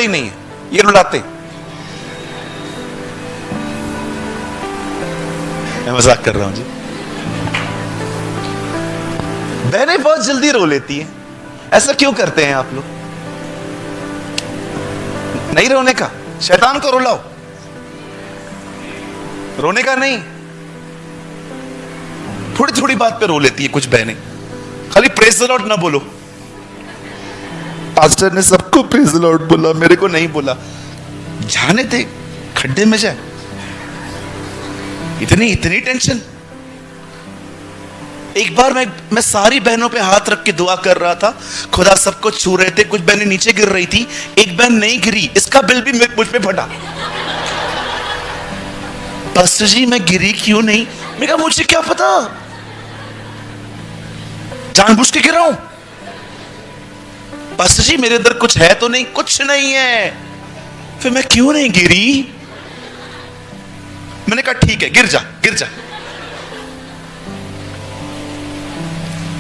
रुलाते ही नहीं है, ये रुलाते। मैं मजाक कर रहा हूं जी। बहनें बहुत जल्दी रो लेती हैं, ऐसा क्यों करते हैं आप लोग? नहीं रोने का, शैतान को रुलाओ, रोने का नहीं। थोड़ी थोड़ी बात पे रो लेती है कुछ बहनें, खाली प्रेज द लॉर्ड ना बोलो। पास्टर ने सबको प्रेज द लॉर्ड बोला, मेरे को नहीं बोला। जाने दे, खड्डे में जाए। इतनी टेंशन। एक बार मैं सारी बहनों पे हाथ रख के दुआ कर रहा था, खुदा सबको छू रहे थे। कुछ बहनें नीचे गिर रही थी, एक बहन नहीं गिरी, इसका बिल भी मुझ पे फटा। पास्टर जी मैं गिरी क्यों नहीं? मैं कहा मुझे क्या पता, जानबूझ के गिरा हूं। पास्टर जी मेरे अंदर कुछ है तो नहीं? कुछ नहीं है। फिर मैं क्यों नहीं गिरी? मैंने कहा ठीक है, गिर जा गिर जा।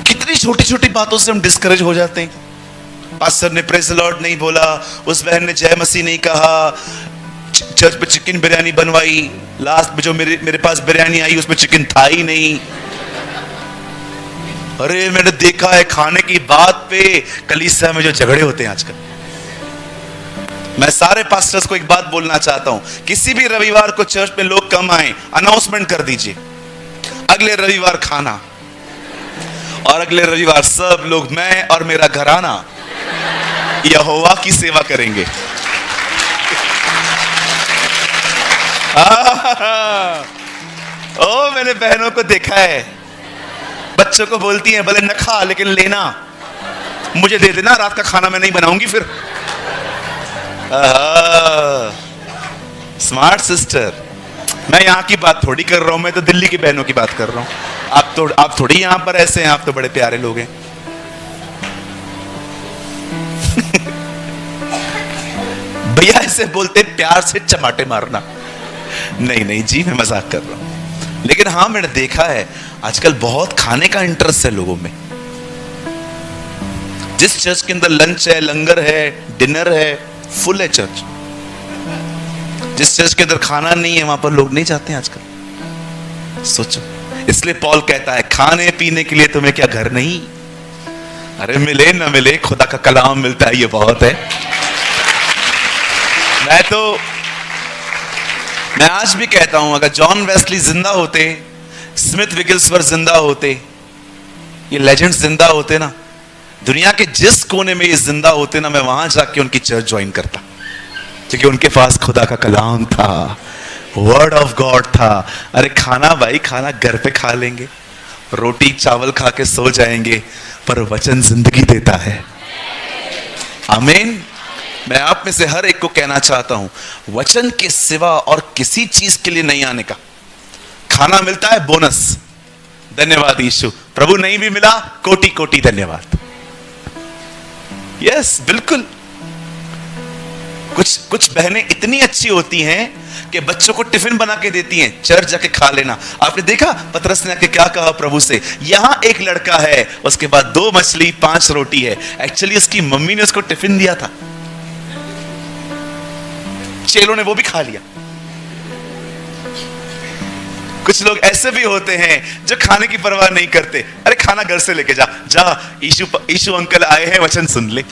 कितनी छोटी छोटी बातों से हम डिस्करेज हो जाते हैं। पास्टर ने प्रेज द लॉर्ड नहीं बोला, उस बहन ने जय मसीह नहीं कहा, चर्च पे चिकन बिरयानी बनवाई, लास्ट में जो मेरे पास बिरयानी आई उसमें चिकन था ही नहीं। अरे मैंने देखा है खाने की बात पे कलीसिया में जो झगड़े होते हैं आजकल। मैं सारे पास्टर्स को एक बात बोलना चाहता हूं, किसी भी रविवार को चर्च में लोग कम आए, अनाउंसमेंट कर दीजिए अगले रविवार खाना, और अगले रविवार सब लोग मैं और मेरा घराना यहोवा की सेवा करेंगे। ओ मैंने बहनों को देखा है, बच्चों को बोलती हैं भले न खा लेकिन लेना, मुझे दे देना, रात का खाना मैं नहीं बनाऊंगी फिर। Smart sister. मैं यहां की बात थोड़ी कर रहा हूं, मैं तो दिल्ली की बहनों की बात कर रहा हूं। आप थोड़ी यहां पर ऐसे हैं, आप तो बड़े प्यारे लोग हैं। भैया ऐसे बोलते प्यार से चमाटे मारना। नहीं नहीं जी, मैं मजाक कर रहा हूं। लेकिन हाँ मैंने देखा है आजकल बहुत खाने का इंटरेस्ट है लोगों में। जिस चर्च के अंदर लंच है, लंगर है, डिनर है, फुल है चर्च। जिस चर्च के अंदर खाना नहीं है वहां पर लोग नहीं जाते हैं आजकल। सोचो, इसलिए पॉल कहता है खाने पीने के लिए तुम्हें क्या घर नहीं? अरे मिले ना मिले, खुदा का कलाम मिलता है, ये बहुत है। मैं आज भी कहता हूं अगर जॉन वेस्ली जिंदा होते, स्मिथ विगिल्सवर्थ जिंदा होते, ये लेजेंड्स जिंदा होते ना, दुनिया के जिस कोने में ये जिंदा होते ना, मैं वहां जाके उनकी चर्च ज्वाइन करता, क्योंकि उनके पास खुदा का कलाम था, वर्ड ऑफ गॉड था। अरे खाना भाई खाना घर पे खा लेंगे, रोटी चावल खा के सो जाएंगे, पर वचन जिंदगी देता है। आमीन। मैं आप में से हर एक को कहना चाहता हूं, वचन के सिवा और किसी चीज के लिए नहीं आने का। खाना मिलता है बोनस, धन्यवाद यीशु। प्रभु नहीं भी मिला, कोटि कोटि धन्यवाद। यस बिल्कुल। कुछ बहनें इतनी अच्छी होती हैं कि बच्चों को टिफिन बना के देती हैं, चर्च जाके खा लेना। आपने देखा पतरस ने आके क्या कहा प्रभु से? यहां एक लड़का है, उसके बाद 2 मछली 5 रोटी है। एक्चुअली उसकी मम्मी ने उसको टिफिन दिया था, चेलों ने वो भी खा लिया। कुछ लोग ऐसे भी होते हैं जो खाने की परवाह नहीं करते। अरे खाना घर से लेके जा, यीशु अंकल आए हैं, वचन सुन ले।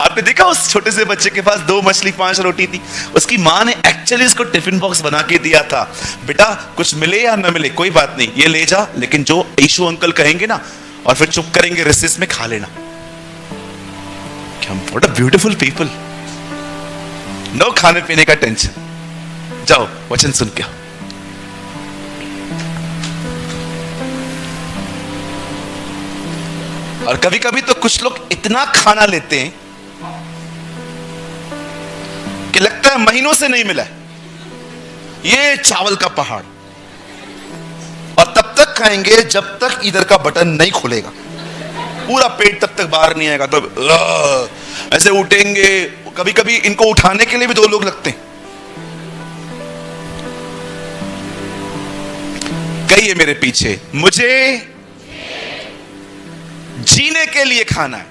आपने देखा उस छोटे से बच्चे के पास 2 मछली 5 रोटी थी, उसकी माँ ने एक्चुअली उसको टिफिन बॉक्स बना के दिया था। बेटा कुछ मिले या न मिले कोई बात नहीं, ये ले जा, लेकिन जो यीशु अंकल कहेंगे ना, और फिर चुप करेंगे, रिसेस में खा लेना। What a beautiful people. No खाने पीने का टेंशन, जाओ वचन सुन के। और कभी कभी तो कुछ लोग इतना खाना लेते हैं कि लगता है महीनों से नहीं मिला है, ये चावल का पहाड़। और तब तक खाएंगे जब तक इधर का बटन नहीं खुलेगा, पूरा पेट तब तक बाहर नहीं आएगा। तो ऐसे उठेंगे, कभी कभी इनको उठाने के लिए भी 2 लोग लगते हैं। कहिए मेरे पीछे, मुझे जीने के लिए खाना है।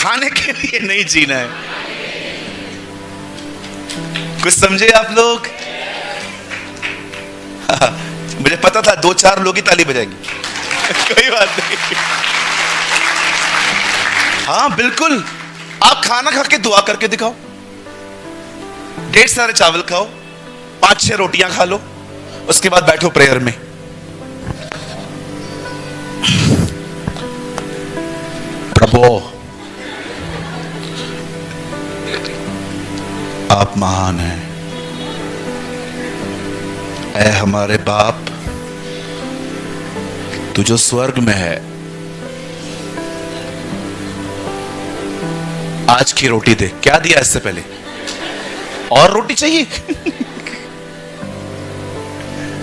खाने के लिए नहीं जीना है। कुछ समझे आप लोग? मुझे पता था 2-4 लोग ही ताली बजाएंगे। कोई बात नहीं। हाँ बिल्कुल, आप खाना खा के दुआ करके दिखाओ। ढेर सारे चावल खाओ, 5-6 रोटियां खा लो, उसके बाद बैठो प्रेयर में। प्रभु आप महान हैं, ऐ हमारे बाप तू जो स्वर्ग में है, आज की रोटी दे। क्या दिया इससे पहले? और रोटी चाहिए?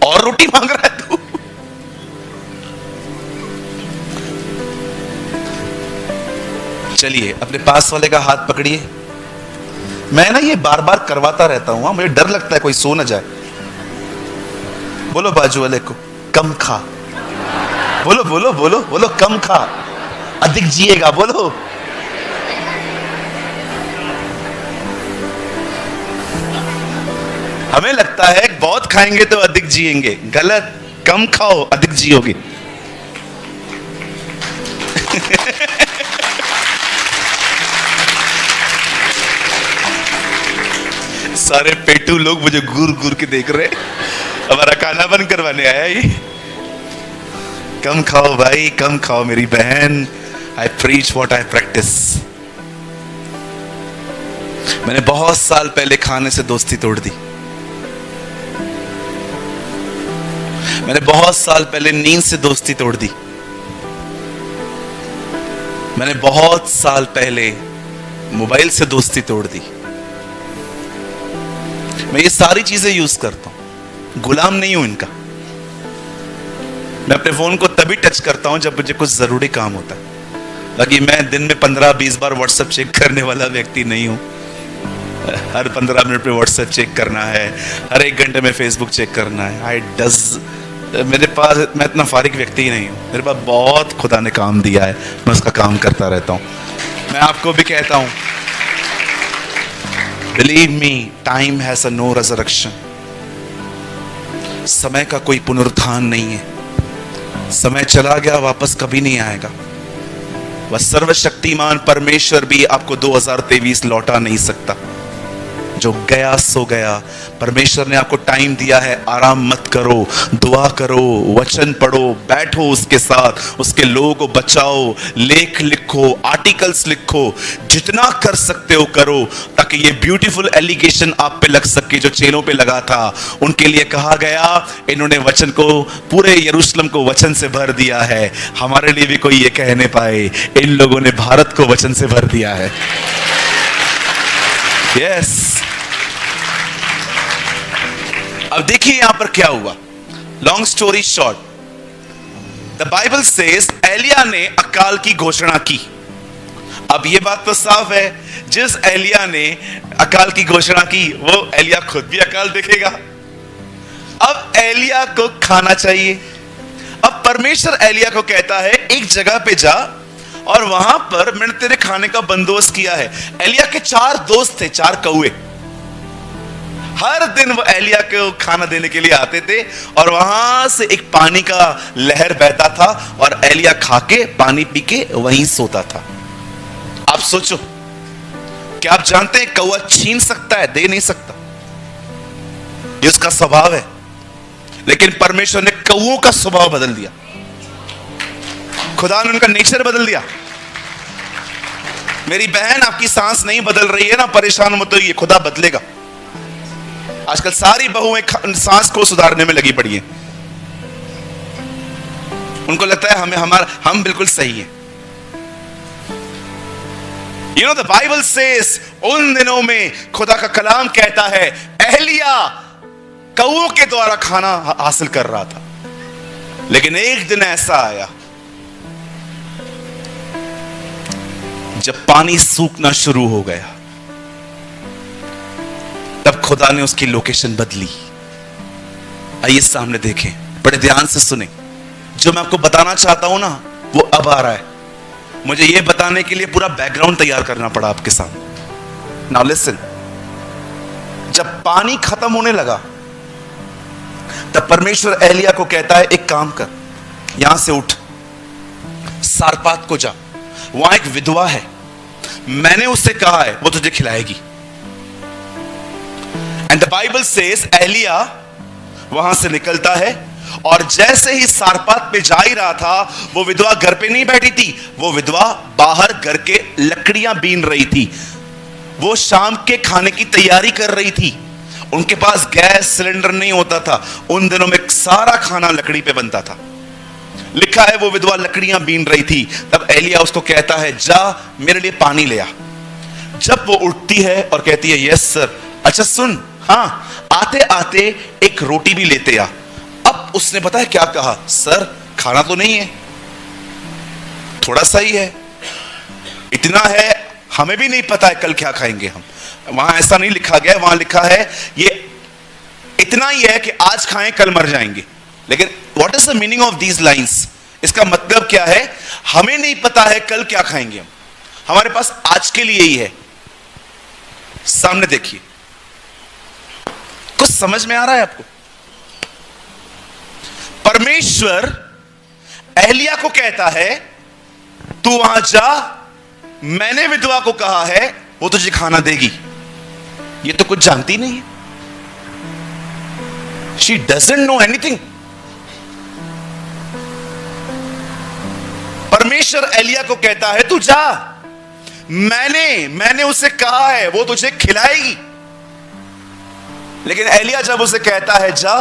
और रोटी मांग रहा है तू? चलिए अपने पास वाले का हाथ पकड़िए। मैं ना ये बार बार करवाता रहता हूं, मुझे डर लगता है कोई सो ना जाए। बोलो बाजू वाले को, कम खा। बोलो बोलो बोलो बोलो, कम खा, अधिक जिएगा। बोलो। हमें लगता है बहुत खाएंगे तो अधिक जिएंगे, गलत। कम खाओ, अधिक जियोगे। सारे पेटू लोग मुझे घूर घूर के देख रहे, हमारा खाना बंद करवाने आया ये। कम खाओ भाई, कम खाओ मेरी बहन। आई प्रीच व्हाट आई प्रैक्टिस। मैंने बहुत साल पहले खाने से दोस्ती तोड़ दी। मैंने बहुत साल पहले नींद से दोस्ती तोड़ दी। मैंने बहुत साल पहले मोबाइल से दोस्ती तोड़ दी। मैं ये सारी चीजें यूज करता हूं, गुलाम नहीं हूं इनका। मैं अपने फोन को तभी टच करता हूं जब मुझे कुछ जरूरी काम होता है। बाकी मैं दिन में 15-20 बार व्हाट्सएप चेक करने वाला व्यक्ति नहीं हूं। हर 15 मिनट पे व्हाट्सएप चेक करना है, हर 1 घंटे में फेसबुक चेक करना है। मेरे पास, मैं इतना फारिग व्यक्ति ही नहीं हूं। मेरे पास बहुत खुदा ने काम दिया है, मैं उसका काम करता रहता हूं। मैं आपको भी कहता हूं, believe me, time has a no resurrection. समय का कोई पुनरुत्थान नहीं है। समय चला गया, वापस कभी नहीं आएगा। वह सर्वशक्तिमान परमेश्वर भी आपको 2023 लौटा नहीं सकता। जो गया सो गया। परमेश्वर ने आपको टाइम दिया है, आराम मत करो, दुआ करो, वचन पढ़ो, बैठो उसके साथ, उसके लोगों को बचाओ, लेख लिखो, आर्टिकल्स लिखो, जितना कर सकते हो करो, ताकि ये ब्यूटीफुल एलिगेशन आप पे लग सके जो चेलों पे लगा था। उनके लिए कहा गया, इन्होंने वचन को, पूरे यरूशलेम को वचन से भर दिया है। हमारे लिए भी कोई ये कहने पाए, इन लोगों ने भारत को वचन से भर दिया है। यस। अब देखिए यहां पर क्या हुआ। Long story short, the Bible says एलिया ने अकाल की घोषणा की। अब यह बात तो साफ है, जिस एलिया ने अकाल की घोषणा की वो एलिया खुद भी अकाल देखेगा। अब एलिया को खाना चाहिए। अब परमेश्वर एलिया को कहता है, एक जगह पे जा और वहां पर मैंने तेरे खाने का बंदोबस्त किया है। एलिया के 4 दोस्त थे, 4 कौए। हर दिन वो एलिया को खाना देने के लिए आते थे और वहां से एक पानी का लहर बहता था और एलिया खा के, पानी पी के वहीं सोता था। आप सोचो, क्या आप जानते हैं कौवा छीन सकता है, दे नहीं सकता, ये उसका स्वभाव है। लेकिन परमेश्वर ने कौओं का स्वभाव बदल दिया। खुदा ने उनका नेचर बदल दिया। मेरी बहन, आपकी सांस नहीं बदल रही है ना, परेशान मत होइए, खुदा बदलेगा। आजकल सारी बहुएं सांस को सुधारने में लगी पड़ी हैं। उनको लगता है हम बिल्कुल सही हैं। You know, the Bible says, उन दिनों में खुदा का कलाम कहता है, एलिया कौओं के द्वारा खाना हासिल कर रहा था। लेकिन एक दिन ऐसा आया जब पानी सूखना शुरू हो गया, तब खुदा ने उसकी लोकेशन बदली। आइए सामने देखें, बड़े ध्यान से सुने। जो मैं आपको बताना चाहता हूं ना, वो अब आ रहा है। मुझे यह बताने के लिए पूरा बैकग्राउंड तैयार करना पड़ा आपके सामने। नाउ लिसन, जब पानी खत्म होने लगा तब परमेश्वर एलिया को कहता है, एक काम कर, यहां से उठ, सारपात को जा, वहां एक विधवा है, मैंने उससे कहा है वो तुझे खिलाएगी। And the Bible says Elijah वहां से निकलता है और जैसे ही सारपात पे जा ही रहा था, वो विधवा घर पे नहीं बैठी थी, वो विधवा बाहर घर के लकड़ियां बीन रही थी। वो शाम के खाने की तैयारी कर रही थी। उनके पास गैस सिलेंडर नहीं होता था, उन दिनों में सारा खाना लकड़ी पे बनता था। लिखा है वो विधवा लकड़ियां बीन रही थी। तब एलिया उसको कहता है, जा मेरे लिए पानी ले आ। जब वो उठती है और कहती है, यस सर, अच्छा सुन, हाँ आते आते एक रोटी भी लेते आ। अब उसने पता है क्या कहा, सर खाना तो नहीं है, थोड़ा सा ही है, इतना है, हमें भी नहीं पता है कल क्या खाएंगे हम। वहां ऐसा नहीं लिखा गया, वहां लिखा है ये इतना ही है कि आज खाएं कल मर जाएंगे। लेकिन what is the meaning of these lines? इसका मतलब क्या है? हमें नहीं पता है कल क्या खाएंगे हम, हमारे पास आज के लिए ही है। सामने देखिए, कुछ समझ में आ रहा है आपको? परमेश्वर एलिया को कहता है, तू वहां जा, मैंने विधवा को कहा है वो तुझे खाना देगी। ये तो कुछ जानती नहीं है, शी डजंट नो एनीथिंग। परमेश्वर एलिया को कहता है, तू जा, मैंने उसे कहा है वो तुझे खिलाएगी। लेकिन एलिया जब उसे कहता है जा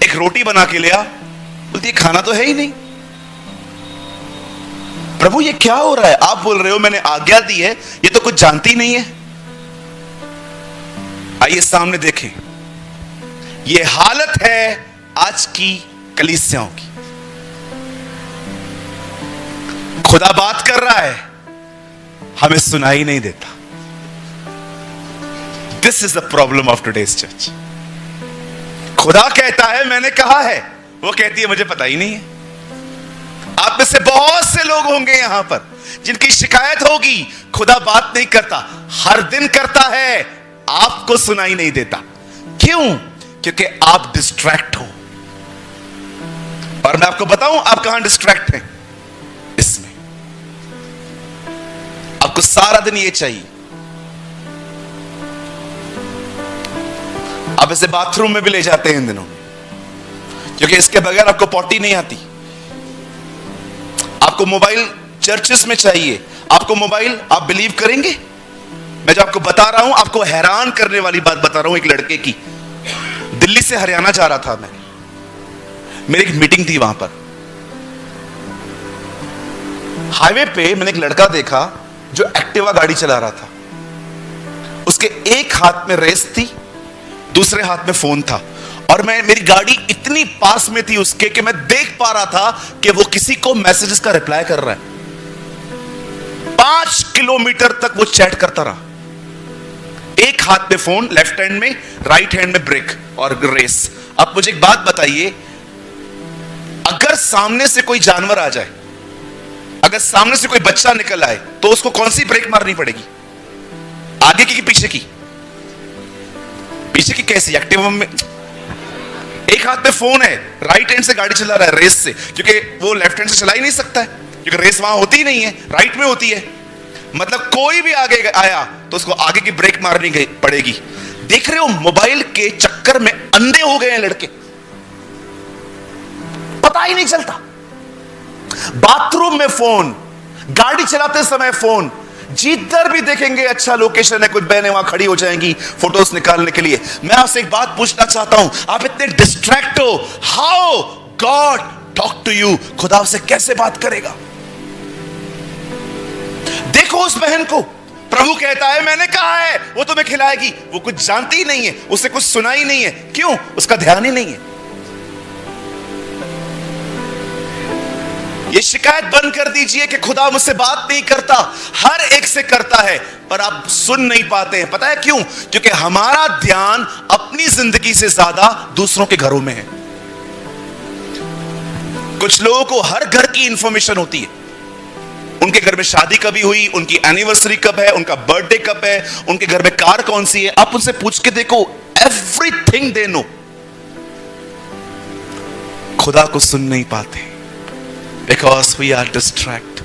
एक रोटी बना के ले आ, बोलती है खाना तो है ही नहीं। प्रभु ये क्या हो रहा है? आप बोल रहे हो मैंने आज्ञा दी है, ये तो कुछ जानती नहीं है। आइए सामने देखें, ये हालत है आज की कलीसियाओं की। खुदा बात कर रहा है, हमें सुनाई नहीं देता। This is the problem of today's church. खुदा कहता है मैंने कहा है, वो कहती है मुझे पता ही नहीं है। आप में से बहुत से लोग होंगे यहां पर जिनकी शिकायत होगी, खुदा बात नहीं करता, हर दिन करता है, आपको सुनाई नहीं देता। क्यों? क्योंकि आप डिस्ट्रैक्ट हो। और मैं आपको बताऊं आप कहां डिस्ट्रैक्ट हैं। इसमें आपको सारा दिन ये चाहिए। आप इसे बाथरूम में भी ले जाते हैं इन दिनों में, क्योंकि इसके बगैर आपको पॉटी नहीं आती। आपको मोबाइल चर्चेस में चाहिए, आपको मोबाइल, आप बिलीव करेंगे मैं जो आपको बता रहा हूं, आपको हैरान करने वाली बात बता रहा हूं। एक लड़के की, दिल्ली से हरियाणा जा रहा था मैं, मेरी एक मीटिंग थी वहां पर। हाईवे पे मैंने एक लड़का देखा जो एक्टिवा गाड़ी चला रहा था। उसके एक हाथ में रेस थी, दूसरे हाथ में फोन था, और मेरी गाड़ी इतनी पास में थी उसके कि मैं देख पा रहा था कि वो किसी को मैसेजेस का रिप्लाई कर रहा है। 5 किलोमीटर तक वो चैट करता रहा, एक हाथ में फोन, लेफ्ट हैंड में, राइट हैंड में ब्रेक और रेस। अब मुझे एक बात बताइए, अगर सामने से कोई जानवर आ जाए, अगर सामने से कोई बच्चा निकल आए, तो उसको कौन सी ब्रेक मारनी पड़ेगी? आगे की पीछे की? पीछे की कैसी? एक्टिवा में एक हाथ में फोन है, राइट हैंड से गाड़ी चला रहा है रेस से, क्योंकि वो लेफ्ट हैंड से चला ही नहीं सकता है, क्योंकि रेस वहां होती ही नहीं है, राइट में होती है। मतलब कोई भी आगे आया तो उसको आगे की ब्रेक मारनी पड़ेगी। देख रहे हो, मोबाइल के चक्कर में अंधे हो गए हैं लड़के, पता ही नहीं चलता। बाथरूम में फोन, गाड़ी चलाते समय फोन, जिधर भी देखेंगे अच्छा लोकेशन है, कुछ बहनें वहां खड़ी हो जाएंगी फोटोज निकालने के लिए। मैं आपसे एक बात पूछना चाहता हूं, आप इतने डिस्ट्रैक्ट हो, how God talk to you? खुदा आपसे कैसे बात करेगा? देखो उस बहन को, प्रभु कहता है मैंने कहा है वो तुम्हें खिलाएगी। वो कुछ जानती ही नहीं है, उसे कुछ सुना ही नहीं है। क्यों? उसका ध्यान ही नहीं है। ये शिकायत बंद कर दीजिए कि खुदा मुझसे बात नहीं करता, हर एक से करता है, पर आप सुन नहीं पाते हैं। पता है क्यों? क्योंकि हमारा ध्यान अपनी जिंदगी से ज्यादा दूसरों के घरों में है। कुछ लोगों को हर घर की इंफॉर्मेशन होती है, उनके घर में शादी कभी हुई, उनकी एनिवर्सरी कब है, उनका बर्थडे कब है, उनके घर में कार कौन सी है, आप उनसे पूछ के देखो, एवरीथिंग दे नो। खुदा को सुन नहीं पाते बिकॉज वी आर डिस्ट्रैक्ट।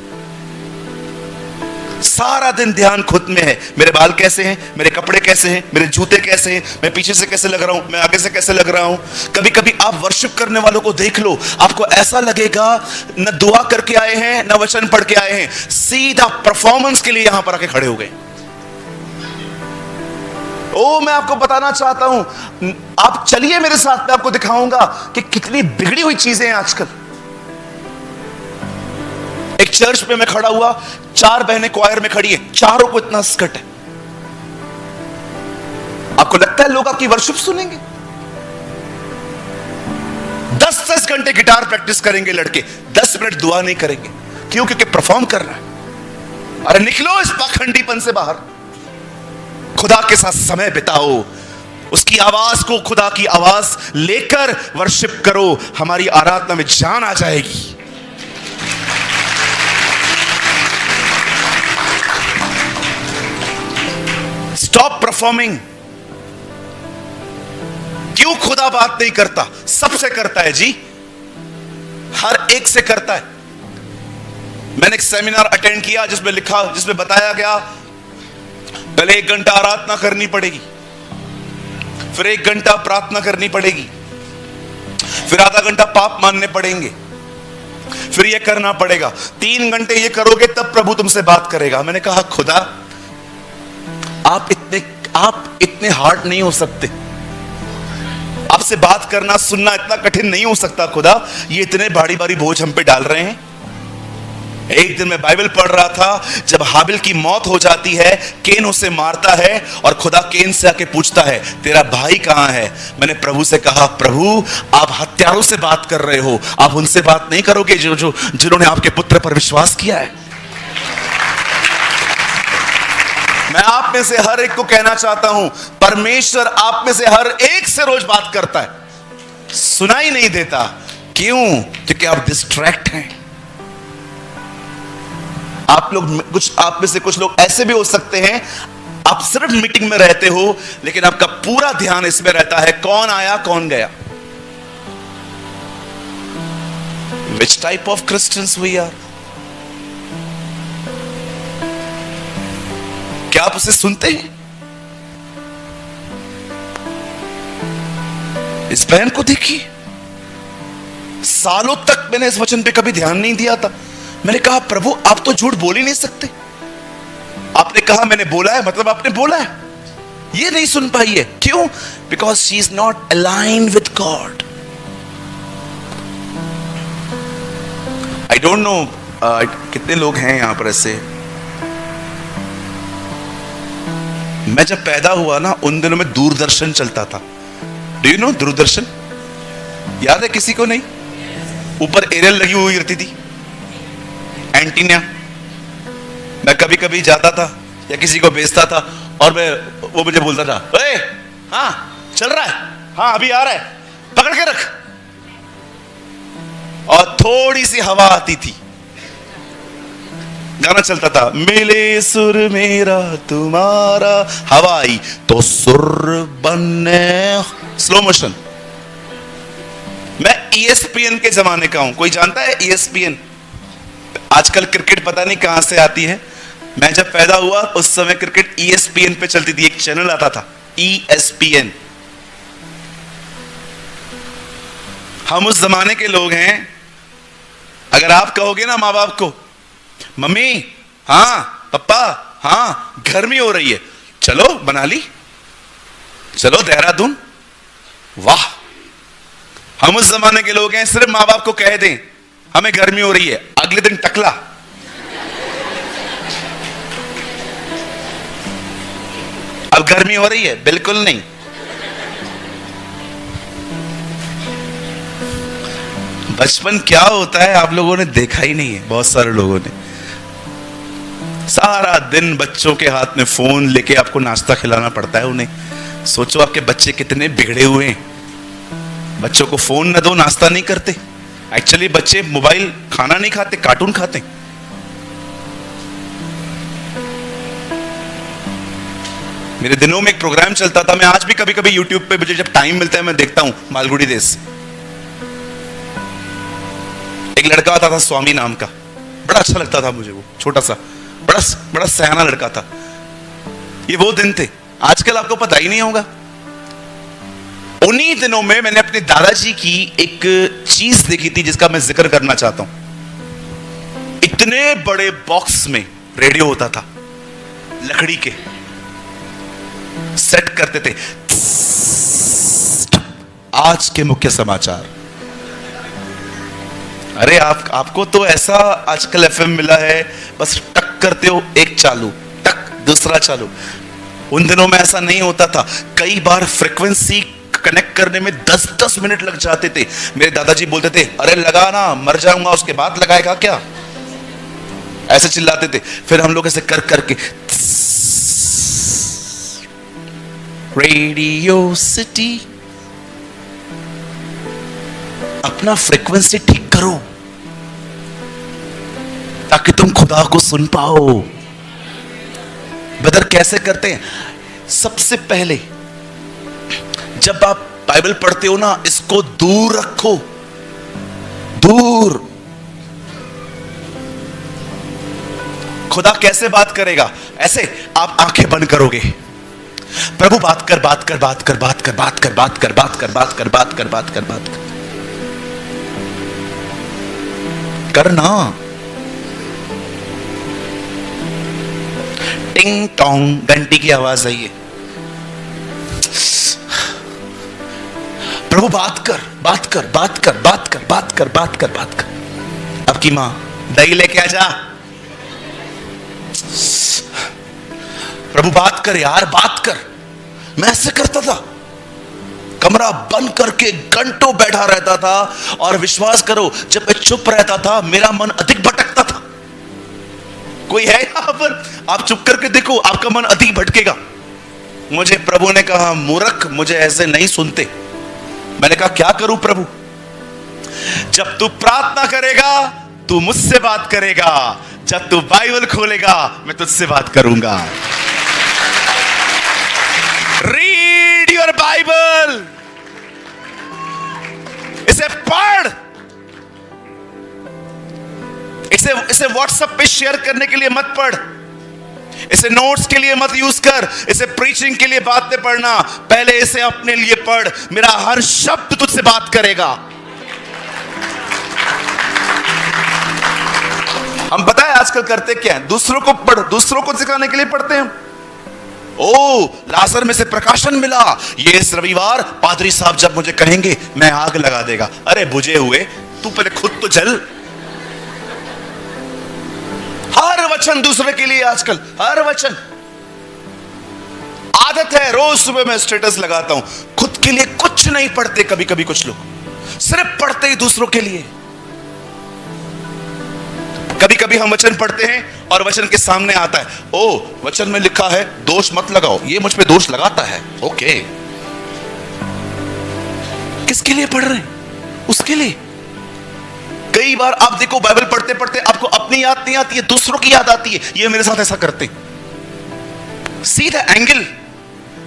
सारा दिन ध्यान खुद में है, मेरे बाल कैसे हैं, मेरे कपड़े कैसे हैं, मेरे जूते कैसे हैं, मैं पीछे से कैसे लग रहा हूं, मैं आगे से कैसे लग रहा हूं। कभी कभी आप वर्शिप करने वालों को देख लो, आपको ऐसा लगेगा न दुआ करके आए हैं न वचन पढ़ के आए हैं, सीधा परफॉर्मेंस के लिए यहां पर आके खड़े हो गए। ओ मैं आपको बताना चाहता हूं, आप चलिए मेरे साथ, मैं आपको दिखाऊंगा कि कितनी बिगड़ी हुई चीजें हैं आजकल। एक चर्च में मैं खड़ा हुआ, 4 बहनें क्वायर में खड़ी है, चारों को इतना स्कर्ट है। आपको लगता है लोग आपकी वर्शिप सुनेंगे? 10-10 घंटे गिटार प्रैक्टिस करेंगे लड़के, 10 मिनट दुआ नहीं करेंगे। क्यों? क्योंकि परफॉर्म करना है। अरे निकलो इस पाखंडीपन से बाहर, खुदा के साथ समय बिताओ, उसकी आवाज को खुदा की आवाज लेकर वर्शिप करो, हमारी आराधना में जान आ जाएगी। Stop performing. क्यों खुदा बात नहीं करता? सबसे करता है जी, हर एक से करता है। मैंने एक सेमिनार अटेंड किया जिसमें बताया गया पहले 1 घंटा आराधना करनी पड़ेगी, फिर 1 घंटा प्रार्थना करनी पड़ेगी, फिर आधा घंटा पाप मानने पड़ेंगे, फिर यह करना पड़ेगा, 3 घंटे ये करोगे तब प्रभु तुमसे बात करेगा। मैंने कहा खुदा आप इतने हार्ड नहीं हो सकते, आपसे बात करना सुनना इतना कठिन नहीं हो सकता खुदा, ये इतने भारी भारी बोझ हम पे डाल रहे हैं। एक दिन मैं बाइबल पढ़ रहा था, जब हाबिल की मौत हो जाती है, केन उसे मारता है और खुदा केन से आके पूछता है तेरा भाई कहां है। मैंने प्रभु से कहा प्रभु आप हत्यारों से बात कर रहे हो, आप उनसे बात नहीं करोगे जिन्होंने आपके पुत्र पर विश्वास किया है। मैं आप में से हर एक को कहना चाहता हूं, परमेश्वर आप में से हर एक से रोज बात करता है, सुनाई नहीं देता। क्यों? क्योंकि आप डिस्ट्रैक्ट हैं। आप में से कुछ लोग ऐसे भी हो सकते हैं, आप सिर्फ मीटिंग में रहते हो लेकिन आपका पूरा ध्यान इसमें रहता है कौन आया कौन गया। Which type of Christians we are? क्या आप उसे सुनते हैं? इस बहन को देखिए, सालों तक मैंने इस वचन पे कभी ध्यान नहीं दिया था। मैंने कहा प्रभु आप तो झूठ बोल ही नहीं सकते, आपने कहा मैंने बोला है मतलब आपने बोला है। ये नहीं सुन पाई है, क्यों? Because she is not aligned with God. I don't know कितने लोग हैं यहां पर ऐसे। मैं जब पैदा हुआ ना, उन दिनों में दूरदर्शन चलता था। Do you know Doordarshan? याद है किसी को? नहीं। ऊपर एरियल लगी हुई रहती थी, एंटीना। मैं कभी कभी जाता था या किसी को भेजता था और वो मुझे बोलता था ओए हाँ चल रहा है, हाँ अभी आ रहा है, पकड़ के रख। और थोड़ी सी हवा आती थी, गाना चलता था मिले सुर मेरा तुम्हारा, हवा आई तो सुर बने, स्लो मोशन। मैं ESPN के जमाने का हूं। कोई जानता है ESPN? आजकल क्रिकेट पता नहीं कहां से आती है। मैं जब पैदा हुआ उस समय क्रिकेट ESPN पे चलती थी, एक चैनल आता था ESPN। हम उस जमाने के लोग हैं। अगर आप कहोगे ना माँ बाप को मम्मी हाँ पापा हाँ गर्मी हो रही है, चलो मनाली, चलो देहरादून, वाह। हम उस जमाने के लोग हैं, सिर्फ माँ बाप को कह दें हमें गर्मी हो रही है, अगले दिन टकला। अब गर्मी हो रही है? बिल्कुल नहीं। बचपन क्या होता है आप लोगों ने देखा ही नहीं है। बहुत सारे लोगों ने सारा दिन बच्चों के हाथ में फोन लेके आपको नाश्ता खिलाना पड़ता है उन्हें। सोचो आपके बच्चे कितने बिगड़े हुए हैं। बच्चों को फोन न दो, नाश्ता नहीं करते। एक्चुअली बच्चे मोबाइल खाना नहीं खाते, कार्टून खाते। मेरे दिनों में एक प्रोग्राम चलता था, मैं आज भी कभी कभी यूट्यूब पे मुझे जब टाइम मिलता है मैं देखता हूं, मालगुड़ी देश। एक लड़का आता था स्वामी नाम का, बड़ा अच्छा लगता था मुझे, वो छोटा सा बड़ा बड़ा सयाना लड़का था। ये वो दिन थे, आजकल आपको पता ही नहीं होगा। उन्हीं दिनों में मैंने अपने दादाजी की एक चीज देखी थी जिसका मैं जिक्र करना चाहता हूं। इतने बड़े बॉक्स में रेडियो होता था, लकड़ी के सेट करते थे। आज के मुख्य समाचार। अरे आपको तो ऐसा आजकल एफएम मिला है, बस टक करते हो, एक चालू, टक दूसरा चालू। उन दिनों में ऐसा नहीं होता था। कई बार फ्रीक्वेंसी कनेक्ट करने में 10-10 मिनट लग जाते थे। मेरे दादाजी बोलते थे, अरे लगा ना, मर जाऊंगा, उसके बाद लगाएगा क्या, ऐसे चिल्लाते थे। फिर हम लोग ऐसे कर करके, रेडियो सिटी, अपना फ्रीक्वेंसी ठीक करो ताकि तुम खुदा को सुन पाओ। ब्रदर कैसे करते हैं? सबसे पहले जब आप बाइबल पढ़ते हो ना, इसको दूर रखो, दूर। खुदा कैसे बात करेगा? ऐसे आप आंखें बंद करोगे, प्रभु बात कर, बात कर, बात कर, बात कर, बात कर, बात कर, बात कर, बात कर, बात कर, बात कर, बात कर, करना। टिंग टोंग घंटी की आवाज आई है, प्रभु बात कर, बात कर, बात कर, बात कर, बात कर, बात कर, बात कर। आपकी मां दही लेके आ जा, प्रभु बात कर यार, बात कर। मैं ऐसे करता था, कमरा बंद करके घंटों बैठा रहता था, और विश्वास करो जब मैं चुप रहता था मेरा मन अधिक भटकता था। कोई है यहां पर? आप चुप करके देखो, आपका मन अधिक भटकेगा। मुझे प्रभु ने कहा, मूर्ख, मुझे ऐसे नहीं सुनते। मैंने कहा, क्या करूं प्रभु? जब तू प्रार्थना करेगा तू मुझसे बात करेगा, जब तू बाइबल खोलेगा मैं तुझसे बात करूंगा। रीड योर बाइबल, इसे पढ़, इसे व्हाट्सएप पे शेयर करने के लिए मत पढ़, इसे नोट्स के लिए मत यूज कर, इसे प्रीचिंग के लिए बातें पढ़ना, पहले इसे अपने लिए पढ़। मेरा हर शब्द तुझसे बात करेगा। हम पता है आजकल करते क्या है? दूसरों को पढ़, दूसरों को सिखाने के लिए पढ़ते हैं। ओ, लाजर में से प्रकाशन मिला, ये इस रविवार पादरी साहब जब मुझे कहेंगे मैं आग लगा देगा। अरे बुझे हुए, तू पहले खुद तो जल। हर वचन दूसरे के लिए आजकल, हर वचन। आदत है, रोज सुबह मैं स्टेटस लगाता हूं, खुद के लिए कुछ नहीं पढ़ते। कभी कभी कुछ लोग सिर्फ पढ़ते ही दूसरों के लिए। कभी कभी हम वचन पढ़ते हैं और वचन के सामने आता है, ओ वचन में लिखा है दोष मत लगाओ, ये मुझ पे दोष लगाता है। ओके, किसके लिए पढ़ रहे हैं? उसके लिए। कई बार आप देखो बाइबल पढ़ते पढ़ते आपको अपनी याद नहीं आती है, दूसरों की याद आती है। ये मेरे साथ ऐसा करते। सी द एंगल,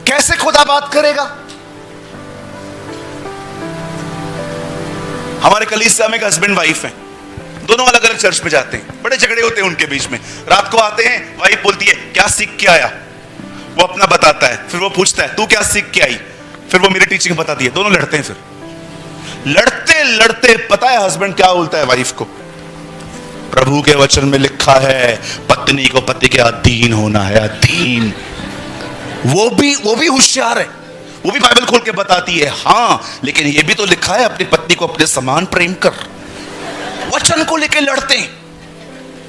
कैसे खुदा बात करेगा? हमारे कलीसिया में एक हस्बैंड वाइफ है, दोनों अलग अलग चर्च में जाते हैं, बड़े झगड़े होते हैं उनके बीच में। रात को आते हैं, वाइफ बोलती है क्या सीख के आया, वो अपना बताता है, फिर वो पूछता है तू क्या सीख के आई, फिर वो मेरी टीचिंग बताती है। दोनों लड़ते हैं। फिर लड़ते लड़ते पता है हस्बैंड क्या बोलता है वाइफ को? प्रभु के वचन में लिखा है पत्नी को पति के अधीन होना है, अधीन। वो भी होशियार है, वो भी बाइबल खोल के बताती है, हाँ लेकिन ये भी तो लिखा है अपनी पत्नी को अपने समान प्रेम कर। वचन को लेके लड़ते हैं।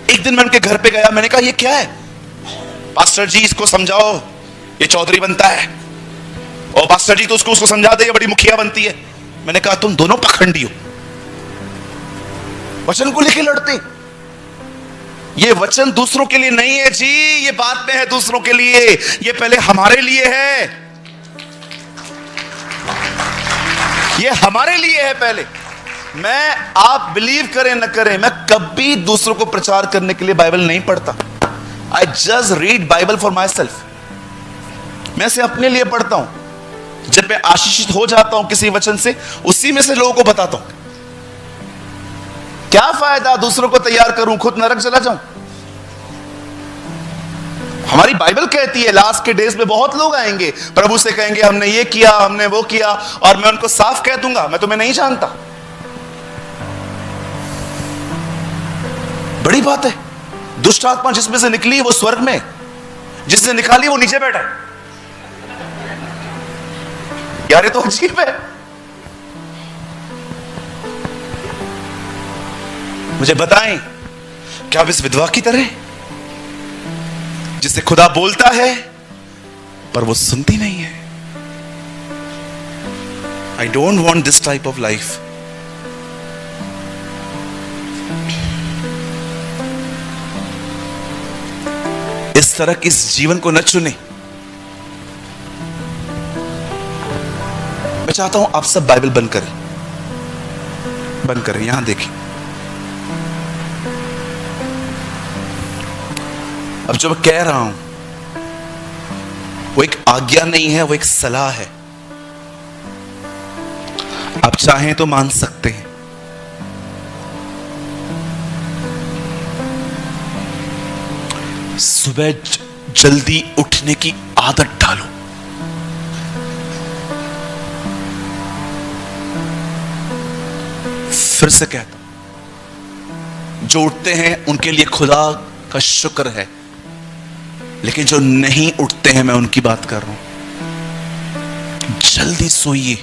एक दिन मैं उनके घर पे गया, मैंने कहा ये क्या है? पास्टर जी इसको समझाओ, ये चौधरी बनता है। और पास्टर जी तो उसको समझा दे, ये बड़ी मुखिया बनती है। मैंने कहा तुम दोनों पखंडी हो, वचन को लेके लड़ते। ये वचन दूसरों के लिए नहीं है जी, ये बाद में है दूसरों के लिए, ये पहले हमारे लिए है। ये हमारे लिए है पहले। मैं, आप बिलीव करें न करें, मैं कभी दूसरों को प्रचार करने के लिए बाइबल नहीं पढ़ता। I just read Bible for my self. मैं इसे अपने लिए पढ़ता हूं। जब मैं आशीषित हो जाता हूं किसी वचन से, उसी में से लोगों को बताता हूं। क्या फायदा दूसरों को तैयार करूं, खुद नरक चला जाऊं। हमारी बाइबल कहती है लास्ट के डेज में बहुत लोग आएंगे, प्रभु से कहेंगे हमने ये किया, हमने वो किया, और मैं उनको साफ कह दूंगा मैं तुम्हें नहीं जानता। बड़ी बात है। दुष्ट आत्मा जिसमें से निकली वो स्वर्ग में, जिससे निकाली वो नीचे बैठा। यार ये तो अजीब है। मुझे बताएं, क्या आप इस विधवा की तरह, जिससे खुदा बोलता है पर वो सुनती नहीं है? I don't want this type of life. इस तरह के इस जीवन को न चुने। मैं चाहता हूं आप सब बाइबल बंद करें, बंद करें। यहां देखें, अब जो मैं कह रहा हूं वो एक आज्ञा नहीं है, वो एक सलाह है। आप चाहें तो मान सकते हैं। सुबह जल्दी उठने की आदत डालो। फिर से कहता हूं, जो उठते हैं उनके लिए खुदा का शुक्र है, लेकिन जो नहीं उठते हैं मैं उनकी बात कर रहा हूं। जल्दी सोइए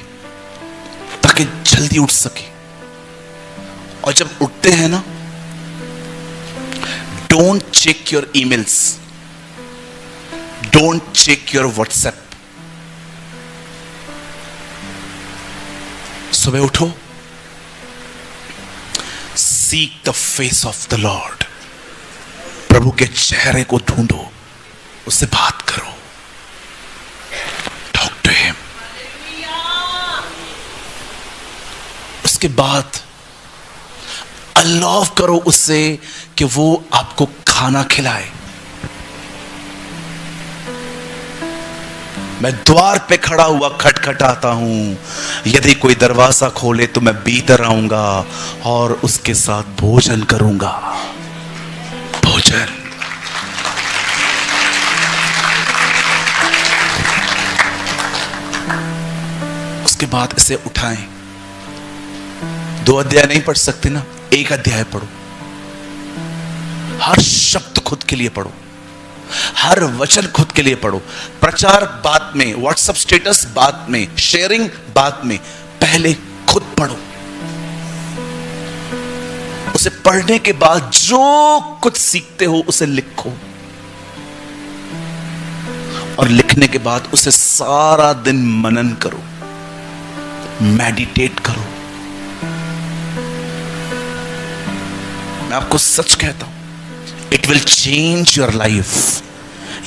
ताकि जल्दी उठ सके। और जब उठते हैं ना, don't check your emails, don't check your WhatsApp. सुबह उठो, seek the face of the lord, प्रभु के चेहरे को ढूंढो, उससे बात करो, टॉक टू हिम। उसके बाद अलाउ करो उससे कि वो आपको खाना खिलाए। मैं द्वार पे खड़ा हुआ खटखटाता हूं, यदि कोई दरवाजा खोले तो मैं भीतर आऊंगा और उसके साथ भोजन करूंगा। भोजन। उसके बाद इसे उठाएं। 2 अध्याय नहीं पढ़ सकते ना, 1 अध्याय पढ़ो। हर शब्द खुद के लिए पढ़ो, हर वचन खुद के लिए पढ़ो। प्रचार बाद में, व्हाट्सएप स्टेटस बाद में, शेयरिंग बाद में, पहले खुद पढ़ो। उसे पढ़ने के बाद जो कुछ सीखते हो उसे लिखो, और लिखने के बाद उसे सारा दिन मनन करो, मेडिटेट करो। मैं आपको सच कहता हूं, it will change your life.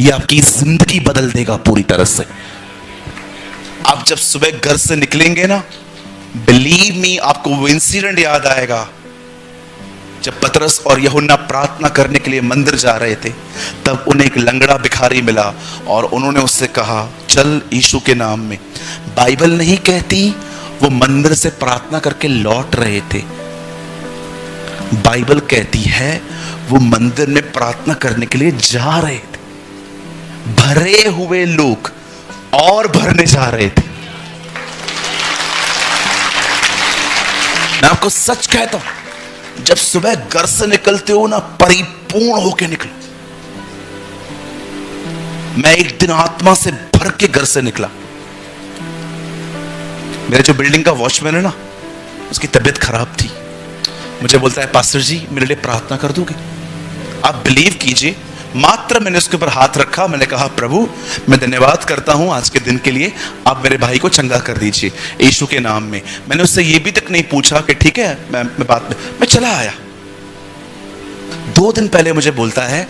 ये आपकी जिंदगी बदल देगा पूरी तरह से। आप जब सुबह घर से निकलेंगे ना, बिलीव मी, आपको वो इंसिडेंट याद आएगा जब पतरस और यूहन्ना प्रार्थना करने के लिए मंदिर जा रहे थे। तब उन्हें एक लंगड़ा भिखारी मिला और उन्होंने उससे कहा, चल यीशु के नाम में। बाइबल नहीं कहती वो मंदिर से प्रार्थना करके लौट रहे थे, बाइबल कहती है वो मंदिर में प्रार्थना करने के लिए जा रहे थे। भरे हुए लोग और भरने जा रहे थे। मैं आपको सच कहता हूं, जब सुबह घर से निकलते हो ना, परिपूर्ण होकर निकलो। मैं एक दिन आत्मा से भर के घर से निकला। मेरे जो बिल्डिंग का वॉचमैन है ना, उसकी तबीयत खराब थी। मुझे बोलता है, पास्टर जी मेरे लिए प्रार्थना कर दोगे? आप बिलीव कीजिए, मात्र मैंने उसके ऊपर हाथ रखा। मैंने कहा, प्रभु मैं धन्यवाद करता हूं आज के दिन के लिए, आप मेरे भाई को चंगा कर दीजिए यीशु के नाम में। मैंने उससे ये भी तक नहीं पूछा कि ठीक है, मैं बात में मैं चला आया। 2 दिन पहले मुझे बोलता है,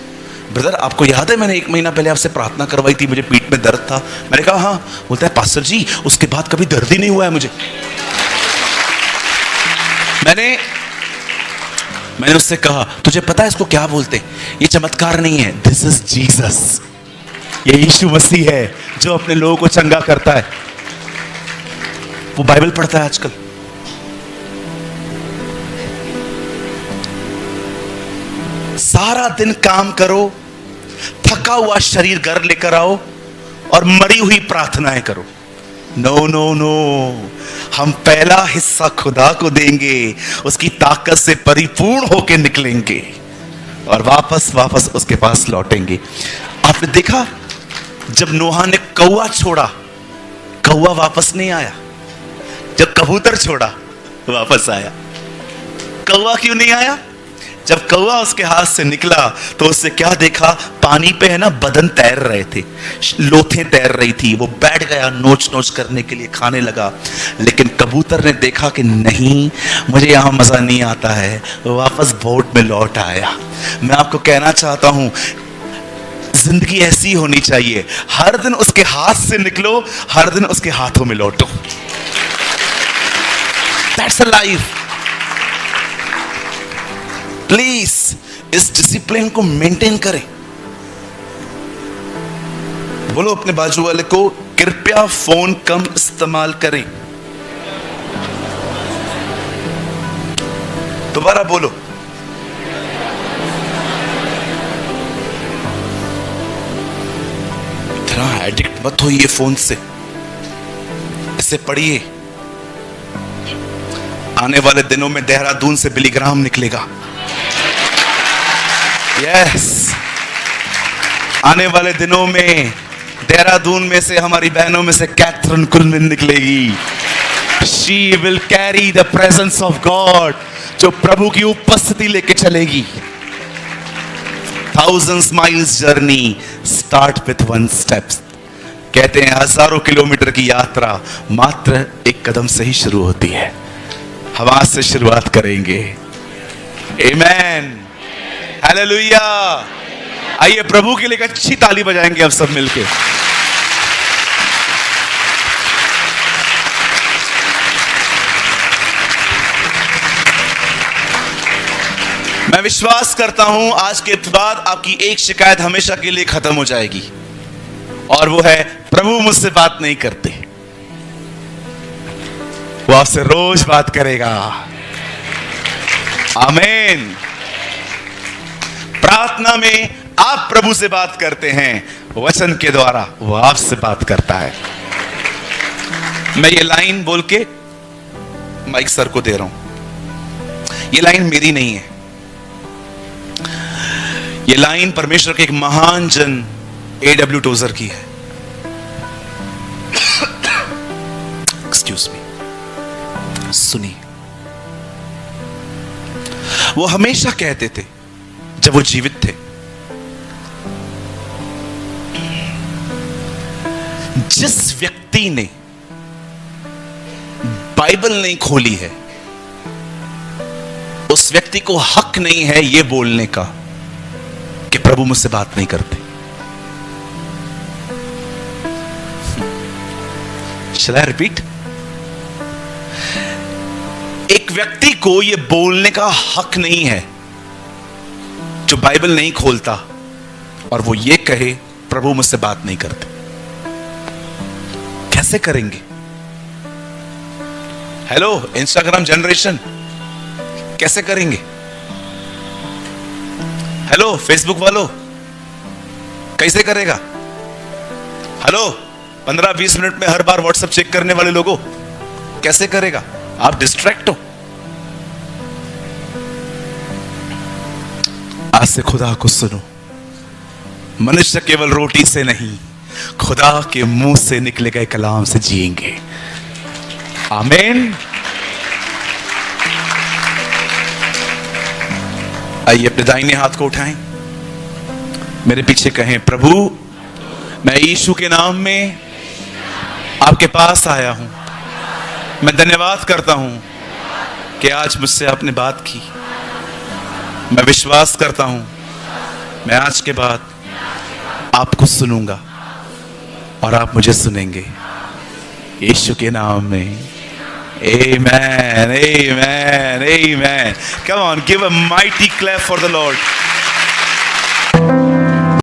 ब्रदर आपको याद है मैंने 1 महीना पहले आपसे प्रार्थना करवाई थी, मुझे पीठ में दर्द था। मैंने कहा हाँ। बोलता है, पास्टर जी उसके बाद कभी दर्द ही नहीं हुआ है मुझे। मैंने उससे कहा, तुझे पता है इसको क्या बोलते हैं? ये चमत्कार नहीं है, दिस इज जीसस। ये यीशु मसीह है जो अपने लोगों को चंगा करता है। वो बाइबल पढ़ता है आजकल। सारा दिन काम करो, थका हुआ शरीर घर लेकर आओ और मरी हुई प्रार्थनाएं करो। नो नो नो, हम पहला हिस्सा खुदा को देंगे, उसकी ताकत से परिपूर्ण होकर निकलेंगे और वापस वापस उसके पास लौटेंगे। आपने देखा जब नोहा ने कौवा छोड़ा, कौवा वापस नहीं आया। जब कबूतर छोड़ा वापस आया। कौवा क्यों नहीं आया? जब कौवा उसके हाथ से निकला तो उससे क्या देखा? पानी पे है ना बदन तैर रहे थे, लोथें तैर रही थी। वो बैठ गया नोच नोच करने के लिए, खाने लगा। लेकिन कबूतर ने देखा कि नहीं, मुझे यहां मजा नहीं आता है, वो वापस बोट में लौट आया। मैं आपको कहना चाहता हूं, जिंदगी ऐसी होनी चाहिए, हर दिन उसके हाथ से निकलो, हर दिन उसके हाथों में लौटो। That's a life. प्लीज इस डिसिप्लिन को मेंटेन करें। बोलो अपने बाजू वाले को, कृपया फोन कम इस्तेमाल करें। दोबारा बोलो। इतना एडिक्ट मत होइए फोन से। इसे पढ़िए। आने वाले दिनों में देहरादून से बिलीग्राम निकलेगा। यस, आने वाले दिनों में देहरादून में से हमारी बहनों में से कैथरीन कुलमिन निकलेगी। She will carry the presence of God, जो प्रभु की उपस्थिति लेके चलेगी। Thousands miles journey start with one steps. कहते हैं हजारों किलोमीटर की यात्रा मात्र एक कदम से ही शुरू होती है। हम आज से शुरुआत करेंगे। आमेन, हालेलुया। आइए प्रभु के लिए एक अच्छी ताली बजाएंगे अब सब मिलके। मैं विश्वास करता हूं आज के बाद आपकी एक शिकायत हमेशा के लिए खत्म हो जाएगी, और वो है प्रभु मुझसे बात नहीं करते। वो आपसे रोज बात करेगा। आमीन। प्रार्थना में आप प्रभु से बात करते हैं, वचन के द्वारा वो आपसे बात करता है। मैं ये लाइन बोल के माइक सर को दे रहा हूं। ये लाइन मेरी नहीं है, ये लाइन परमेश्वर के एक महान जन A.W. टोजर की है। एक्सक्यूज मी, सुनिए। वो हमेशा कहते थे जब वो जीवित थे, जिस व्यक्ति ने बाइबल नहीं खोली है उस व्यक्ति को हक नहीं है यह बोलने का कि प्रभु मुझसे बात नहीं करते। Shall I repeat? एक व्यक्ति को यह बोलने का हक नहीं है जो बाइबल नहीं खोलता और वो ये कहे प्रभु मुझसे बात नहीं करते। कैसे करेंगे? हेलो इंस्टाग्राम जनरेशन, कैसे करेंगे? हेलो फेसबुक वालों, कैसे करेगा? हेलो 15-20 मिनट में हर बार व्हाट्सएप चेक करने वाले लोगों, कैसे करेगा? आप डिस्ट्रैक्ट हो। आज से खुदा को सुनो। मनुष्य केवल रोटी से नहीं, खुदा के मुंह से निकले गए कलाम से जिएंगे। आमीन। आइए अपने दाहिने हाथ को उठाएं, मेरे पीछे कहें, प्रभु मैं यीशु के नाम में आपके पास आया हूं। मैं धन्यवाद करता हूं कि आज मुझसे आपने बात की। मैं विश्वास करता हूं मैं आज के बाद आपको सुनूंगा और आप मुझे सुनेंगे। यीशु के नाम में Amen, amen, amen. Come on, give a mighty clap for the Lord.